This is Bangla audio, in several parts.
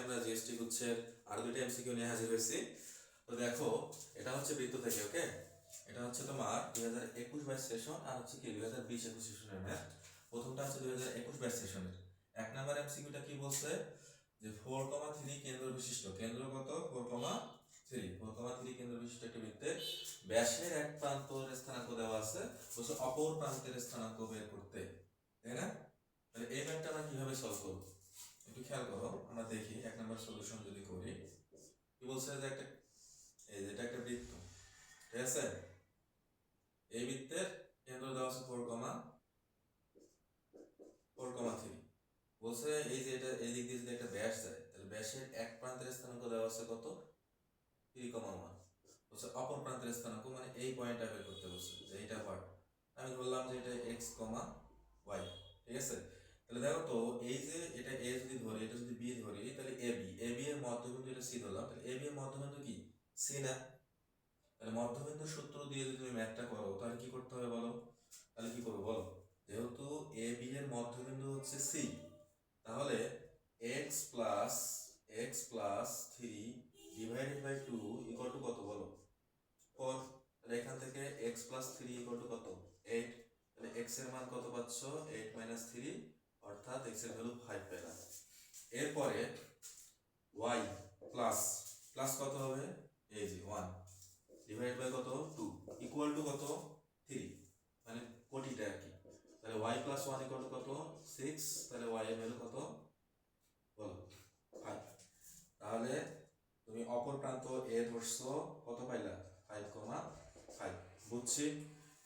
আমরা জিএসটি গুচ্ছের আরো দুইটা এমসিকিউ নিয়ে হাজির হয়েছি। তো দেখো, এটা হচ্ছে বৃত্ত থেকে, ওকে? এটা হচ্ছে তোমার 2021-22 সেশন, আর হচ্ছে কি 2020-21 সেশনের ম্যাথ। প্রথমটা হচ্ছে 2021-22 সেশনের। 1 নম্বর এমসিকিউটা কি বলছে, যে 4,3 কেন্দ্র বিশিষ্ট, কেন্দ্র কত 4,3 কেন্দ্র বিশিষ্ট একটি বৃত্তের ব্যাসের এক প্রান্তের স্থানাঙ্ক দেওয়া আছে, বলছে অপর প্রান্তের স্থানাঙ্ক বের করতে, তাই না? তাহলে এই ম্যাথটা আমরা কিভাবে সলভ করবো একটু খেয়াল করো। আমরা দেখি 1 নম্বর সলিউশন যদি করি, কি বলছে, যে একটা এটা একটা বৃত্ত, ঠিক আছে? এই বৃত্তের কেন্দ্র দেওয়া আছে 4,3। বলছে এই যে এটা এই দিক দিয়ে যদি একটা ব্যাস যায়, তাহলে ব্যাসের এক প্রান্তের স্থানাঙ্ক দেওয়া আছে কত 3,1। বলছে অপর প্রান্তের স্থানাঙ্ক, মানে এই পয়েন্টটা বের করতে বলছে, যে এইটা পার্ট। আমি ধরলাম যে এটা x, y, ঠিক আছে? তাহলে দেখো তো, এই যে এটা a যদি ধরি, এটা যদি b ধরি, তাহলে ab এর মধ্যবিন্দু, এটা c ধরলাম, তাহলে ab এর মধ্যবিন্দু কি c না? তাহলে মধ্যবিন্দু সূত্র দিয়ে যদি তুমি ম্যাথটা করো, তাহলে কি করতে হবে বলো? তাহলে কি করবো বলো? যেহেতু ab এর মধ্যবিন্দু হচ্ছে c, তাহলে x plus 3 divided by 2 equal to কত বলো? 4। তাহলে এখান থেকে x প্লাস 3 ইকুয়াল টু কত? 8। তাহলে x এর মান কত পাচ্ছ? 8 মাইনাস 3, অর্থাৎ x এর ভ্যালু 5 পেলাম। এরপরে y প্লাস প্লাস কত হবে? এই যে 1 ডিভাইড বাই কত 2 ইকুয়াল টু কত? 3, মানে কোটিটা আর কি। তাহলে y প্লাস 1 ইকুয়াল টু কত? 6। তাহলে y এর ভ্যালু কত বলো? 5। তাহলে তুমি অপর প্রান্ত a ধরছো, কত পাইলা? 5,5। বুঝছি।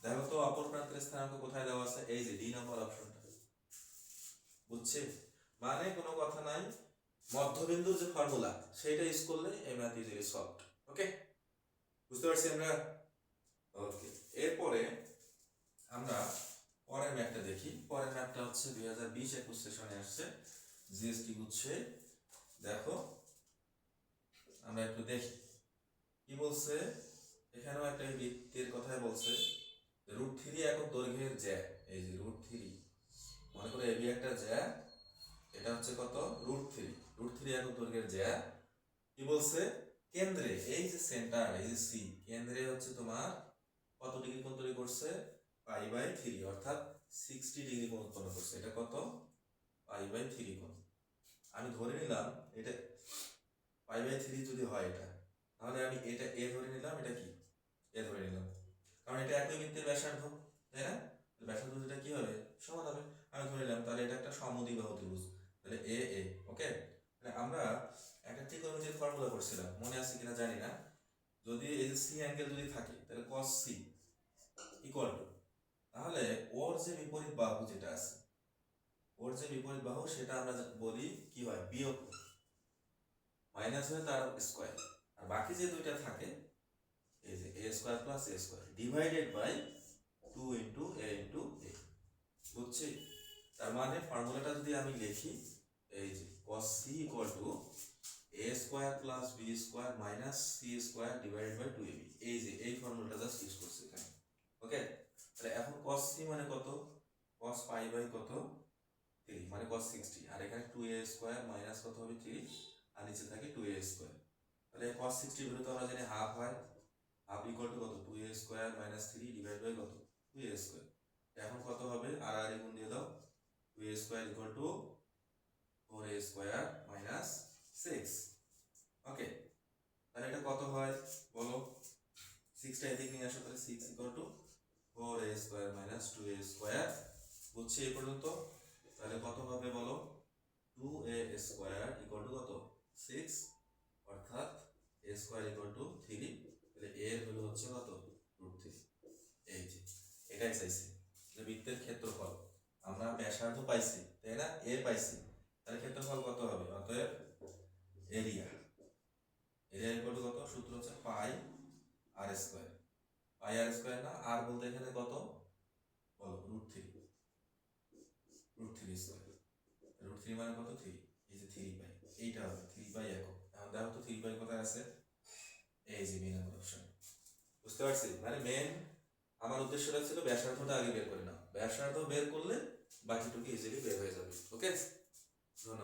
দেখো তো অপর প্রান্তের স্থানাঙ্ক কোথায় দেওয়া আছে? এই যে ডি নাম্বার অপশনটা। বুঝছি, মানে কোনো কথা নাই, মধ্যবিন্দুর যে ফর্মুলা সেটা ইউজ করলে এই ম্যাথ ইজিলি সলভড। ওকে, বুঝতে পারছি আমরা? ওকে, এরপরে আমরা পরের ম্যাথটা দেখি। পরের ম্যাথটা হচ্ছে 2020-21 সেশনে আসছে, জিএসটি গুচ্ছে। দেখো, আমরা একটু দেখি কি বলছে। এখানেও একটা বৃত্তের কথাই বলছে, √3 একক দৈর্ঘ্যের জ্যা। এই যে √3, মনে করো এবি একটা জ্যা, এটা হচ্ছে কত? √3 একক দৈর্ঘ্যের জ্যা। কি বলছে? কেন্দ্রে, এই যে সেন্টার, এই যে সি, কেন্দ্রে হচ্ছে তোমার কত ডিগ্রি কোণ তৈরি করছে? π/3, অর্থাৎ 60 ডিগ্রি কোণ উৎপন্ন করছে। এটা কত? π/3 কোণ। আমি ধরে নিলাম এটা π/3 যদি হয়, এটা তাহলে আমি এটা এ ধরে নিলাম, এটা কি এ ধরে নিলাম, কারণ এটা একই বৃত্তের ব্যাসার্ধ, তাই না? ব্যাসার্ধ যেটা কি হবে? সমান হবে। আমি ধরে নিলাম, তাহলে এটা একটা সমদ্বিবাহু ত্রিভুজ, তাহলে এ এ। ওকে, আমরা একটা ত্রিকোণমিতির ফর্মুলা করছিলাম, মনে আছে কিনা জানি না। যদি এই যে সি অ্যাঙ্গেল যদি থাকে, তাহলে cos c ইকুয়াল টু, তাহলে ওর যে বিপরীত বাহু যেটা আছে, ওর যে বিপরীত বাহু সেটা আমরা বলি কি হয়? বিয়োগ, মাইনাস হয়ে তার স্কয়ার, আর বাকি যে দুইটা থাকে, এই যে a square plus a square divided by 2 into a into a। বুঝছি? তার মানে ফর্মুলাটা যদি আমি লিখি, এই যে cos c equal to a square plus b square minus c square divided by 2ab। এই যে এই ফর্মুলাটা জাস্ট ইউজ করছি এখানে। ওকে, তাহলে এখন cos c মানে কত? cos পাই বাই কত? 3, মানে cos 60। আর এখানে 2a স্কয়ার মাইনাস কত হবে? 3, আর নিচে থাকে 2a স্কয়ার। তাহলে cos 60 ভ্যালু তো আমরা জানি হাফ হয়, হাফ ইকুয়াল টু কত? 2a square minus 3 divide by কত? 2a square. এখন কত হবে? আর আর গুণ দিয়ে দাও, 2a square equal to 4a square minus 6। ওকে, তাহলে এটা কত হয় বলো? 6টা এদিকে নিয়ে আসো, তাহলে 6 equal to 4a square minus 2a square. বুঝছি এই পর্যন্ত? তাহলে কত হবে বলো? 2a স্কয়ার ইকুয়াল টু কত? 6, অর্থাৎ a স্কয়ার ইকুয়াল টু 3। তাহলে a এর ভ্যালু হচ্ছে কত? √3। এই যে এটাই চাইছি, যে বৃত্তের ক্ষেত্রফল, আমরা ব্যাসার্ধ পাইছি, তাই না? a পাইছি, তাহলে ক্ষেত্রফল কত হবে? অতএব এরিয়া ইকুয়াল টু কত? সূত্র হচ্ছে পাই আর স্কয়ার। পাই আর স্কয়ার না, আর বলতে এখানে কত বলো? √3 স্কয়ার। √3 মানে কত? 3। এই যে 3 পাই, এইটা হবে 3 পাই একক। এখন দেখো তো 3 পাই কোথায় আছে? এই যে মেন অপশন। বুঝতে পারছি? মানে মেন আমার উদ্দেশ্যটা ছিল ব্যাসার্ধটা আগে বের করে নাও, ব্যাসার্ধ বের করলে বাকিটুকু ইজিলি বের হয়ে যাবে। ওকে, ধন্যবাদ।